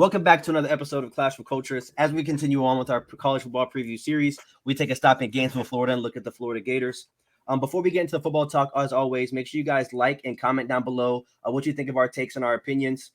Welcome back to another episode of Clash of Cultures. As we continue on with our college football preview series, we take a stop in Gainesville, Florida, and look at the Florida Gators. Before we get into the football talk, as always, make sure you guys like and comment down below what you think of our takes and our opinions.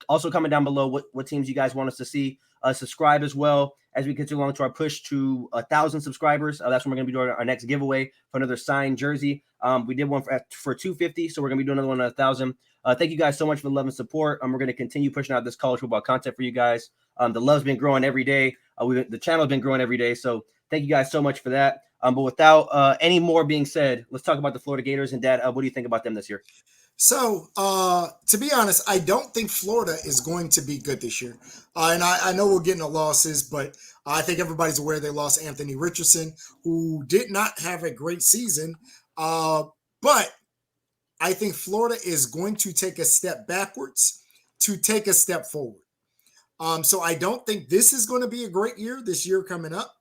Also, comment down below what teams you guys want us to see. Subscribe as well as we continue along to our push to 1,000 subscribers. That's when we're going to be doing our next giveaway for another signed jersey. We did one for 250, so we're going to be doing another one at 1,000. Thank you guys so much for the love and support. We're going to continue pushing out this college football content for you guys. The love's been growing every day. The channel's been growing every day, so thank you guys so much for that. But without any more being said, let's talk about the Florida Gators. And Dad, what do you think about them this year? So, to be honest, I don't think Florida is going to be good this year. And I know we're getting the losses, but I think everybody's aware they lost Anthony Richardson, who did not have a great season. But I think Florida is going to take a step backwards to take a step forward. So I don't think this is going to be a great year, this year coming up.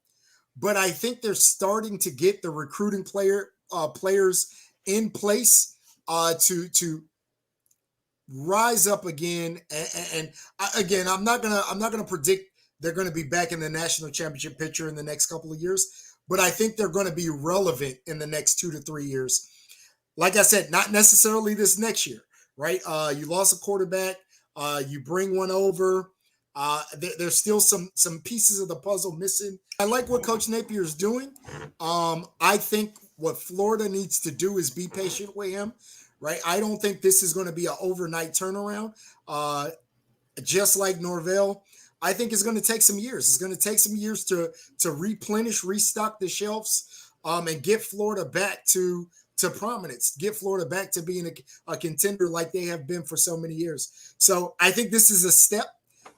But I think they're starting to get the recruiting players in place to rise up again. And again, I'm not gonna predict they're going to be back in the national championship picture in the next couple of years, but I think they're going to be relevant in the next 2 to 3 years. Like I said, not necessarily this next year, right? You lost a quarterback, you bring one over. There's still some pieces of the puzzle missing. I like what Coach Napier is doing. I think what Florida needs to do is be patient with him, right? I don't think this is going to be an overnight turnaround. Just like Norvell, I think it's going to take some years. It's going to take some years to replenish, restock the shelves, and get Florida back to prominence, get Florida back to being a contender like they have been for so many years. So I think this is a step.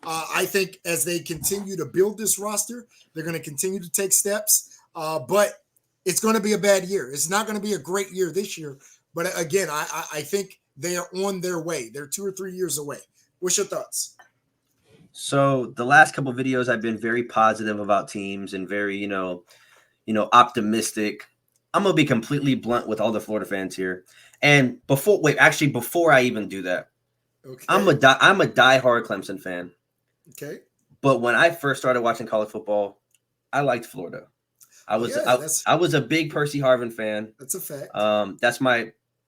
I think as they continue to build this roster, they're going to continue to take steps. But it's going to be a bad year. It's not going to be a great year this year. But again, I think they are on their way. They're 2 or 3 years away. What's your thoughts? So the last couple of videos, I've been very positive about teams and very, optimistic. I'm going to be completely blunt with all the Florida fans here. And before I even do that, okay. I'm a diehard Clemson fan. Okay. But when I first started watching college football, I liked Florida. I was a big Percy Harvin fan. That's a fact. That's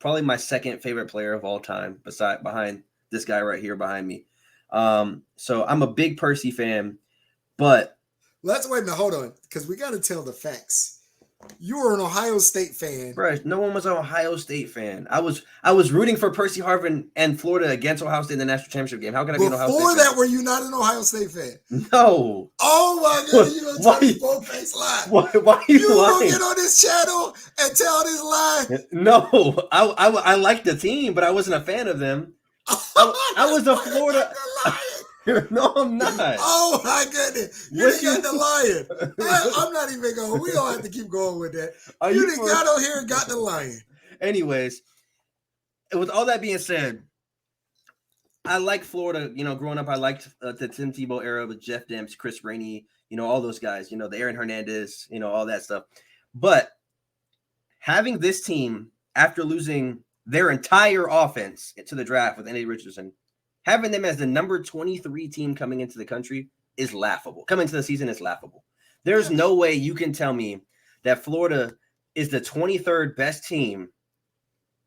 probably my second favorite player of all time, behind this guy right here behind me. So I'm a big Percy fan, but let's wait a minute, hold on, because we got to tell the facts. You were an Ohio State fan. Bro, no one was an Ohio State fan. I was rooting for Percy Harvin and Florida against Ohio State in the national championship game. How can I be an Ohio State fan? Before that, were you not an Ohio State fan? No. Oh my God, you're going to tell this bold-faced lie. Why are you lying? You going to get on this channel and tell this lie? No, I liked the team, but I wasn't a fan of them. I was a Florida. No, I'm not. Oh my goodness! You got the lion. I'm not even going. We don't have to keep going with that. You got on here and got the lion. Anyways, with all that being said, I like Florida. Growing up, I liked the Tim Tebow era with Jeff Demps, Chris Rainey. All those guys. The Aaron Hernandez. All that stuff. But having this team after losing their entire offense to the draft with Anthony Richardson. Having them as the number 23 team coming into the country is laughable. Coming into the season is laughable. There's no way you can tell me that Florida is the 23rd best team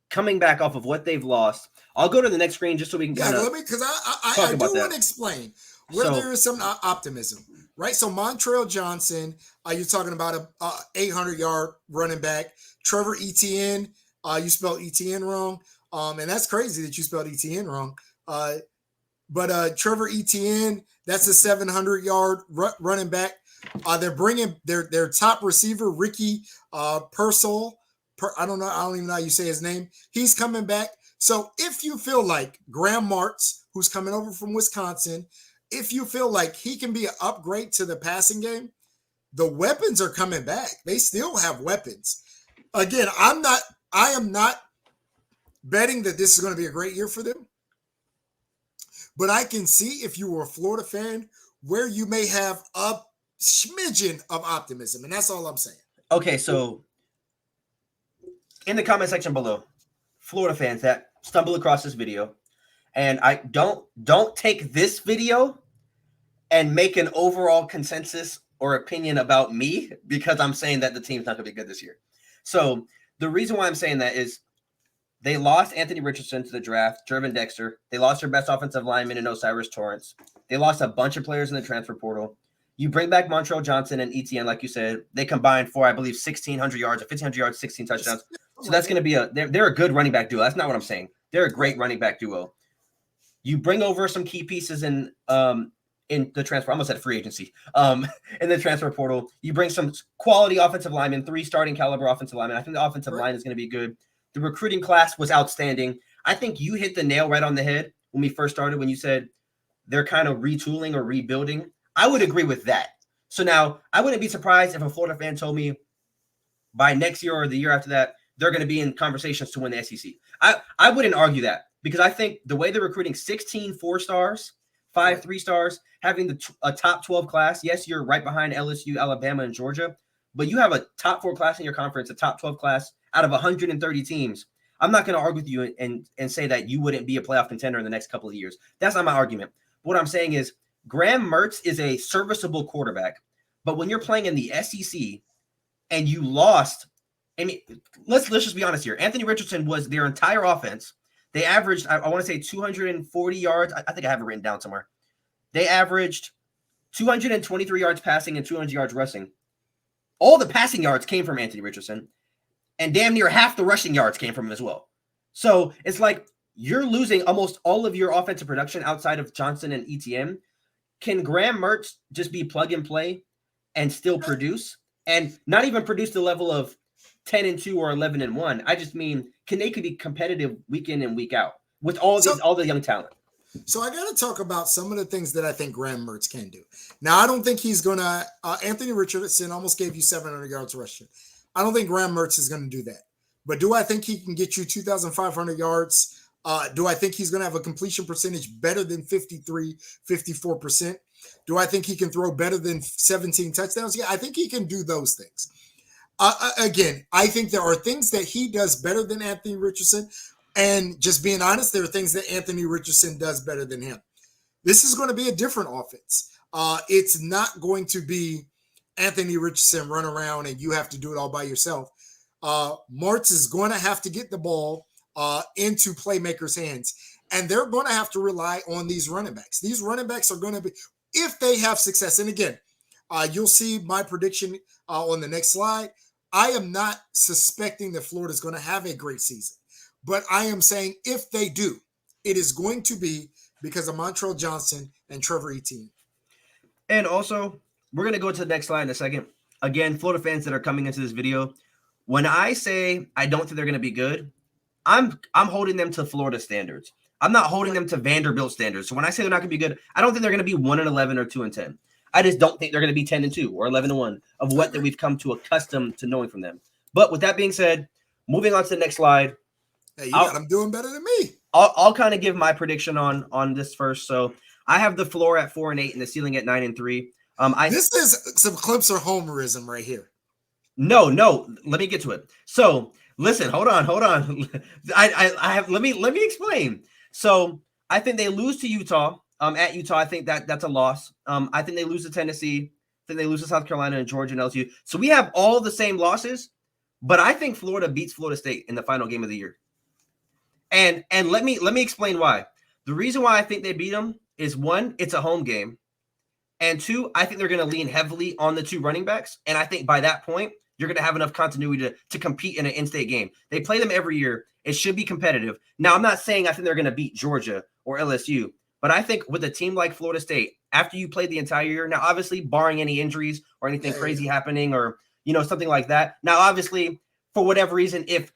coming back off of what they've lost. I'll go to the next screen just so we can because I do want to explain where there is some optimism, right? So Montrell Johnson, you're talking about a 800-yard running back. Trevor Etienne, you spelled Etienne wrong, and that's crazy that you spelled Etienne wrong. But Trevor Etienne, that's a 700-yard running back. They're bringing their top receiver, Ricky Pearsall. I don't even know how you say his name. He's coming back. So if you feel like Graham Martz, who's coming over from Wisconsin, if you feel like he can be an upgrade to the passing game, the weapons are coming back. They still have weapons. Again, I am not betting that this is going to be a great year for them. But I can see, if you were a Florida fan, where you may have a smidgen of optimism. And that's all I'm saying. Okay, so in the comment section below, Florida fans that stumble across this video, and I don't take this video and make an overall consensus or opinion about me because I'm saying that the team's not going to be good this year. So the reason why I'm saying that is they lost Anthony Richardson to the draft, Jervin Dexter. They lost their best offensive lineman in Osiris Torrance. They lost a bunch of players in the transfer portal. You bring back Montreal Johnson and Etienne, like you said. They combined for, I believe, 1,600 yards or 1,500 yards, 16 touchdowns. So that's going to be they're a good running back duo. That's not what I'm saying. They're a great running back duo. You bring over some key pieces in the transfer. I almost said free agency. In the transfer portal, you bring some quality offensive linemen, 3 starting caliber offensive linemen. I think the offensive line is going to be good. The recruiting class was outstanding. I think you hit the nail right on the head when we first started, when you said they're kind of retooling or rebuilding. I would agree with that. So now I wouldn't be surprised if a Florida fan told me by next year or the year after that, they're going to be in conversations to win the SEC. I wouldn't argue that because I think the way they're recruiting 16 4-stars, 5 3-stars, having a top 12 class. Yes, you're right behind LSU, Alabama, and Georgia, but you have a top 4 class in your conference, a top 12 class out of 130 teams. I'm not going to argue with you and say that you wouldn't be a playoff contender in the next couple of years. That's not my argument. What I'm saying is Graham Mertz is a serviceable quarterback, but when you're playing in the SEC and you lost, I mean, let's just be honest here. Anthony Richardson was their entire offense. They averaged, I want to say 240 yards. I think I have it written down somewhere. They averaged 223 yards passing and 200 yards rushing. All the passing yards came from Anthony Richardson, and damn near half the rushing yards came from him as well. So it's like you're losing almost all of your offensive production outside of Johnson and ETN. Can Graham Mertz just be plug and play and still produce, and not even produce the level of 10-2 or 11-1? I just mean, can they be competitive week in and week out with all the young talent? So I got to talk about some of the things that I think Graham Mertz can do. Now, I don't think he's going to Anthony Richardson almost gave you 700 yards rushing. I don't think Graham Mertz is going to do that. But do I think he can get you 2,500 yards? Do I think he's going to have a completion percentage better than 53, 54%? Do I think he can throw better than 17 touchdowns? Yeah, I think he can do those things. Again, I think there are things that he does better than Anthony Richardson. And just being honest, there are things that Anthony Richardson does better than him. This is going to be a different offense. It's not going to be Anthony Richardson run around and you have to do it all by yourself. Mertz is going to have to get the ball into playmakers' hands, and they're going to have to rely on these running backs. These running backs are going to be, if they have success, and again, you'll see my prediction on the next slide. I am not suspecting that Florida is going to have a great season, but I am saying if they do, it is going to be because of Montreal Johnson and Trevor Etienne. And also, we're going to go to the next slide in a second. Again, Florida fans that are coming into this video, when I say I don't think they're going to be good, I'm holding them to Florida standards. I'm not holding them to Vanderbilt standards. So when I say they're not going to be good, I don't think they're going to be 1-11 or 2-10. I just don't think they're going to be 10-2 or 11-1 of what that we've come to accustomed to knowing from them. But with that being said, moving on to the next slide. Hey, you got them doing better than me. I'll kind of give my prediction on this first. So I have the floor at 4-8 and the ceiling at 9-3. This is some Clemson homerism right here. No, let me get to it. So listen, hold on. I have let me explain. So I think they lose to Utah. At Utah, I think that's a loss. I think they lose to Tennessee. I think they lose to South Carolina and Georgia and LSU. So we have all the same losses, but I think Florida beats Florida State in the final game of the year. And let me explain why. The reason why I think they beat them is, one, it's a home game. And two, I think they're going to lean heavily on the 2 running backs. And I think by that point, you're going to have enough continuity to compete in an in-state game. They play them every year. It should be competitive. Now, I'm not saying I think they're going to beat Georgia or LSU, but I think with a team like Florida State, after you played the entire year, now obviously barring any injuries or anything crazy happening or, something like that. Now, obviously, for whatever reason, if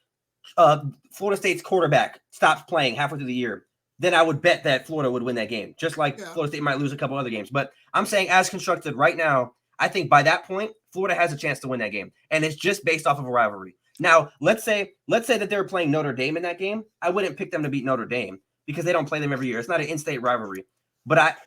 Florida State's quarterback stops playing halfway through the year, then I would bet that Florida would win that game, just like Florida State might lose a couple other games. But I'm saying as constructed right now, I think by that point, Florida has a chance to win that game. And it's just based off of a rivalry. Now, let's say that they were playing Notre Dame in that game. I wouldn't pick them to beat Notre Dame because they don't play them every year. It's not an in-state rivalry. But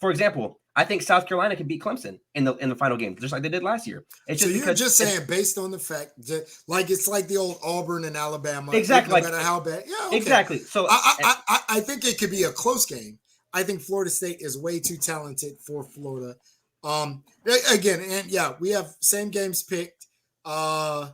for example, I think South Carolina can beat Clemson in the final game, just like they did last year. So you're just saying based on the fact that, like, it's like the old Auburn and Alabama. Exactly. No matter how bad. Yeah, okay. Exactly. So I think it could be a close game. I think Florida State is way too talented for Florida. Again, and yeah, we have same games picked. I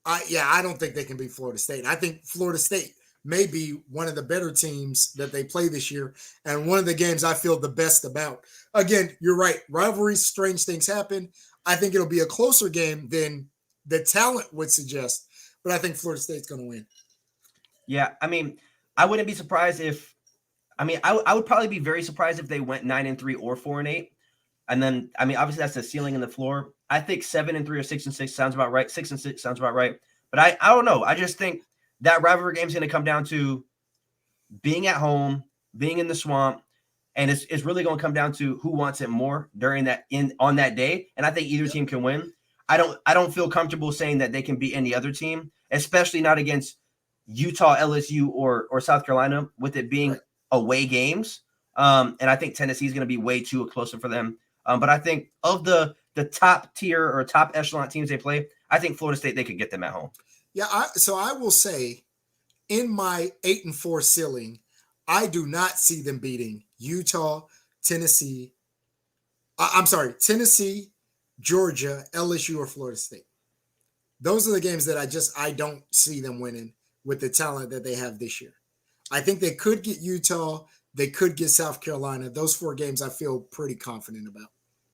don't think they can beat Florida State. I think Florida State may be one of the better teams that they play this year, and one of the games I feel the best about. Again, you're right. Rivalries, strange things happen. I think it'll be a closer game than the talent would suggest, but I think Florida State's going to win. Yeah, I mean, I wouldn't be surprised if. I mean, I would probably be very surprised if they went 9-3 or 4-8. And then, I mean, obviously that's the ceiling and the floor. I think 7-3 or 6-6 sounds about right. 6-6 sounds about right. But I don't know. I just think that rivalry game is going to come down to being at home, being in the swamp, and it's really going to come down to who wants it more during that on that day. And I think either team can win. I don't feel comfortable saying that they can beat any other team, especially not against Utah, LSU, or South Carolina, with it being away games. And I think Tennessee is going to be way too closer for them. But I think of the top tier or top echelon teams they play, I think Florida State, they could get them at home. Yeah, so I will say in my 8-4 ceiling, I do not see them beating Utah, Tennessee. I'm sorry, Tennessee, Georgia, LSU, or Florida State. Those are the games that I don't see them winning with the talent that they have this year. I think they could get Utah. They could get South Carolina. Those 4 games I feel pretty confident about.